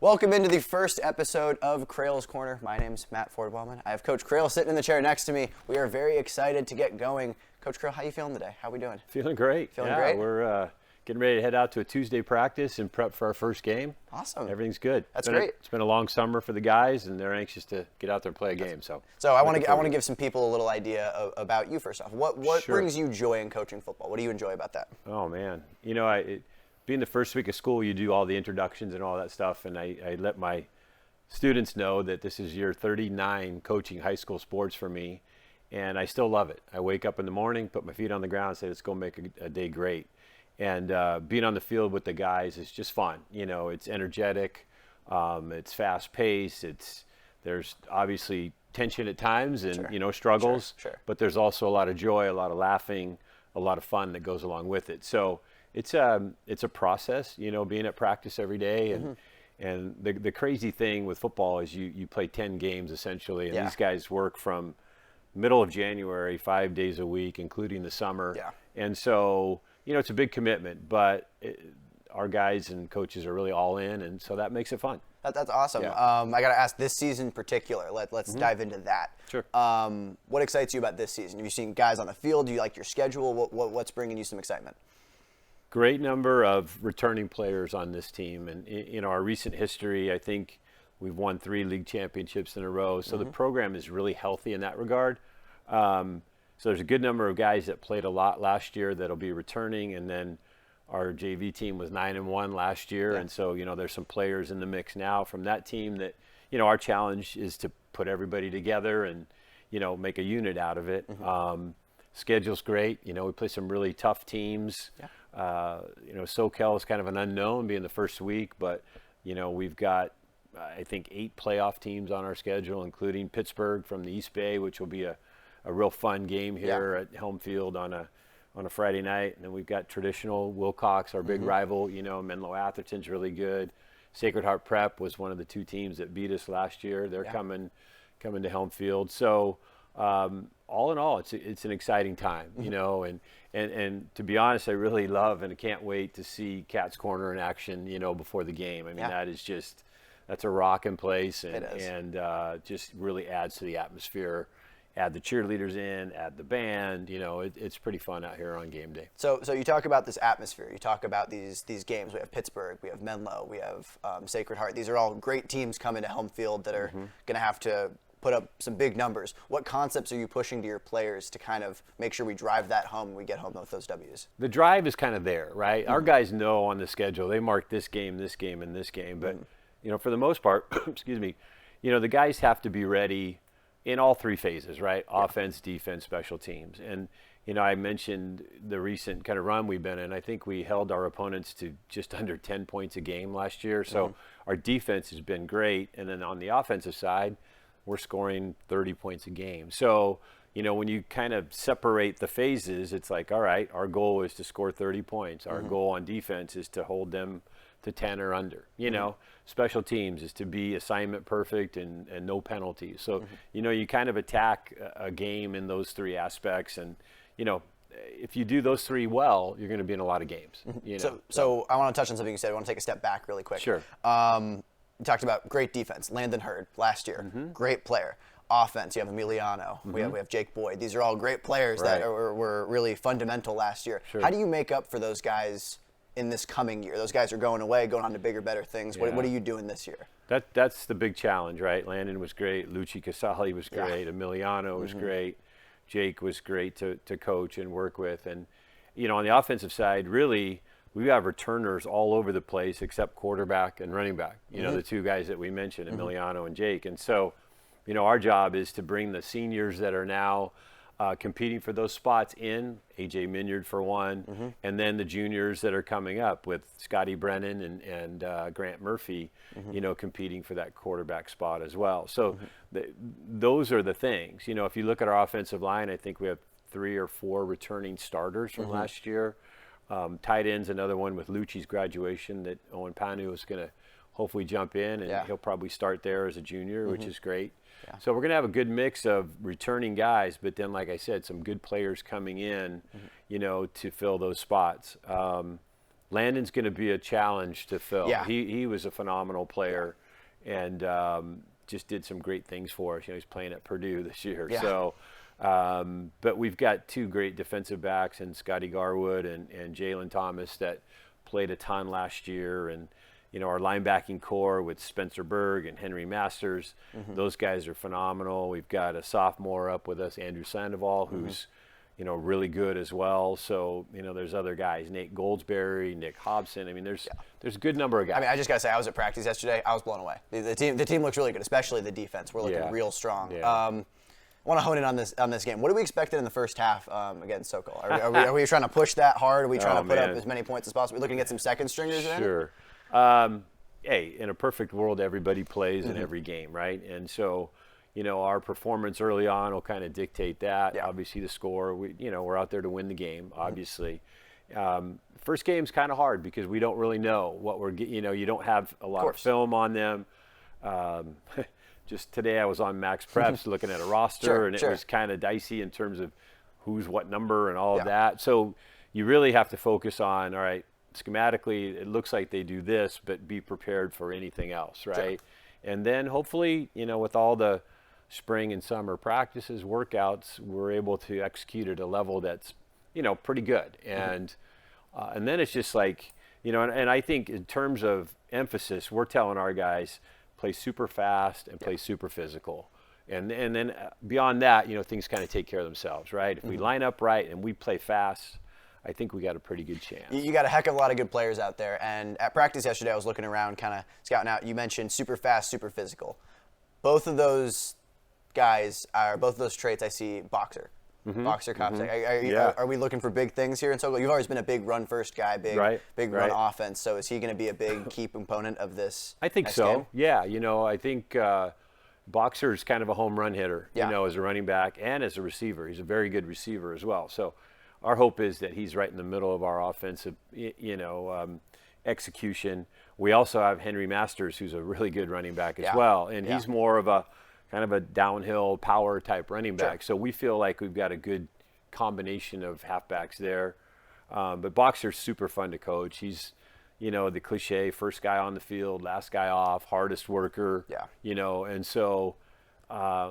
Welcome into the first episode of Krail's Corner. My name's Matt Ford-Wellman. I have Coach Krail sitting in the chair next to me. We are very excited to get going. Coach Krail, how you feeling today? How we doing? Feeling great. Feeling great? We're getting ready to head out to a Tuesday practice and prep for our first game. Awesome. Everything's good. That's great. It's been a long summer for the guys, and they're anxious to get out there and play a game. So I want to give some people a little idea about you first off. What Sure. brings you joy in coaching football? What do you enjoy about that? Oh man, being the first week of school, you do all the introductions and all that stuff, and I let my students know that this is year 39 coaching high school sports for me, and I still love it. I wake up in the morning, put my feet on the ground, and say, let's go make a day great. And being on the field with the guys is just fun. It's energetic, it's fast paced, there's obviously tension at times and Sure. struggles, Sure. but there's also a lot of joy, a lot of laughing, a lot of fun that goes along with it. So it's a process, being at practice every day. And the crazy thing with football is you play 10 games essentially, and these guys work from middle of January, 5 days a week, including the summer. Yeah. And so, it's a big commitment, but our guys and coaches are really all in, and so that makes it fun. That's awesome. Yeah. I got to ask, this season in particular, let's dive into that. Sure. What excites you about this season? Have you seen guys on the field? Do you like your schedule? What's bringing you some excitement? Great number of returning players on this team, and in our recent history, I think we've won 3 league championships in a row. So the program is really healthy in that regard. So there's a good number of guys that played a lot last year that'll be returning, and then our JV team was 9-1 last year, and so there's some players in the mix now from that team that our challenge is to put everybody together and make a unit out of it. Schedule's great. We play some really tough teams. Yeah. Soquel is kind of an unknown being the first week, but we've got I think 8 playoff teams on our schedule, including Pittsburgh from the East Bay, which will be a real fun game here at Helm Field on a Friday night. And then we've got traditional Wilcox, our big rival. Menlo Atherton's really good. Sacred Heart Prep was one of the 2 teams that beat us last year. They're coming to Helm Field. So all in all, it's an exciting time, and to be honest, I really love and can't wait to see Kcat's Corner in action, before the game. I mean, that's a rockin' place, and just really adds to the atmosphere. Add the cheerleaders in, add the band. It's pretty fun out here on game day. So you talk about this atmosphere. You talk about these games. We have Pittsburgh, we have Menlo, we have Sacred Heart. These are all great teams coming to Helm Field that are going to have to put up some big numbers. What concepts are you pushing to your players to kind of make sure we drive that home when we get home with those W's? The drive is kind of there, right? Our guys know on the schedule. They mark this game, and this game. But, for the most part, excuse me, the guys have to be ready in all 3 phases, right? Offense, defense, special teams. And, I mentioned the recent kind of run we've been in. I think we held our opponents to just under 10 points a game last year. So our defense has been great. And then on the offensive side, we're scoring 30 points a game. So, when you kind of separate the phases, it's like, all right, our goal is to score 30 points. Our goal on defense is to hold them to 10 or under. Special teams is to be assignment perfect and no penalties. So, you kind of attack a game in those 3 aspects. And, if you do those 3 well, you're going to be in a lot of games. So I want to touch on something you said. I want to take a step back really quick. Sure. You talked about great defense. Landon Hurd last year, great player. Offense, you have Emiliano. We have Jake Boyd. These are all great players that were really fundamental last year. Sure. How do you make up for those guys in this coming year? Those guys are going away, going on to bigger, better things. What are you doing this year? That's the big challenge, right? Landon was great. Luci Casali was great. Emiliano was great. Jake was great to coach and work with. And, on the offensive side, really, we have returners all over the place except quarterback and running back, the 2 guys that we mentioned, Emiliano and Jake. And so, our job is to bring the seniors that are now competing for those spots in, A.J. Minyard for one, and then the juniors that are coming up with Scotty Brennan and Grant Murphy, competing for that quarterback spot as well. So those are the things. If you look at our offensive line, I think we have 3 or 4 returning starters from last year. Tight end's another one with Luci's graduation that Owen Panu is going to hopefully jump in, and he'll probably start there as a junior, which is great. Yeah. So we're going to have a good mix of returning guys, but then, like I said, some good players coming in, to fill those spots. Landon's going to be a challenge to fill. Yeah. He was a phenomenal player, and just did some great things for us. He's playing at Purdue this year. Yeah. So, but we've got two great defensive backs in Scotty Garwood and Jalen Thomas that played a ton last year, and our linebacking core with Spencer Berg and Henry Masters. Those guys are phenomenal. We've got a sophomore up with us, Andrew Sandoval, who's really good as well. So, there's other guys, Nate Goldsberry, Nick Hobson. I mean, there's a good number of guys. I mean, I just got to say, I was at practice yesterday. I was blown away. The team looks really good, especially the defense. We're looking real strong. Yeah. I want to hone in on this game. What do we expect in the first half against Soquel? Are we trying to push that hard? Are we trying to put up as many points as possible? Are we looking to get some second stringers in? Sure. Hey, in a perfect world, everybody plays in every game, right? And so, our performance early on will kind of dictate that. Yeah. Obviously, the score. We're out there to win the game. Obviously, first game's kind of hard because we don't really know what we're. You don't have a lot of film on them. Just today, I was on Max Preps looking at a roster, and it was kind of dicey in terms of who's what number and all of that. So you really have to focus on, all right, schematically, it looks like they do this, but be prepared for anything else, right? Sure. And then hopefully, with all the spring and summer practices, workouts, we're able to execute at a level that's, pretty good. And then it's just like, and I think in terms of emphasis, we're telling our guys, play super fast and play super physical. And then beyond that, things kind of take care of themselves, right? If we line up right and we play fast, I think we got a pretty good chance. You got a heck of a lot of good players out there. And at practice yesterday, I was looking around, kind of scouting out. You mentioned super fast, super physical. Both of those guys, both of those traits, I see boxer. Boxer cops. Are we looking for big things here in Soquel? You've always been a big run-first guy, big run offense. So is he going to be a big key component of this? I think so. Game? Yeah. I think Boxer's kind of a home run hitter, as a running back and as a receiver. He's a very good receiver as well. So our hope is that he's right in the middle of our offensive, execution. We also have Henry Masters, who's a really good running back as well, and he's more of a kind of a downhill power type running back. So we feel like we've got a good combination of halfbacks there. But Boxer's super fun to coach. He's, the cliche, first guy on the field, last guy off, hardest worker. And so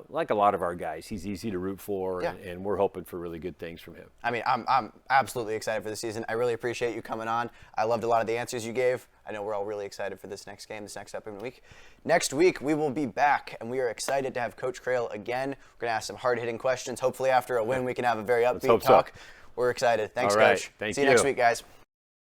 like a lot of our guys, he's easy to root for, and we're hoping for really good things from him. I mean, I'm absolutely excited for the season. I really appreciate you coming on. I loved a lot of the answers you gave. I know we're all really excited for this next game, this next upcoming week. Next week, we will be back, and we are excited to have Coach Krail again. We're going to ask some hard-hitting questions. Hopefully, after a win, we can have a very upbeat talk. So. We're excited. Thanks, all right. Coach. Thank See you next week, guys.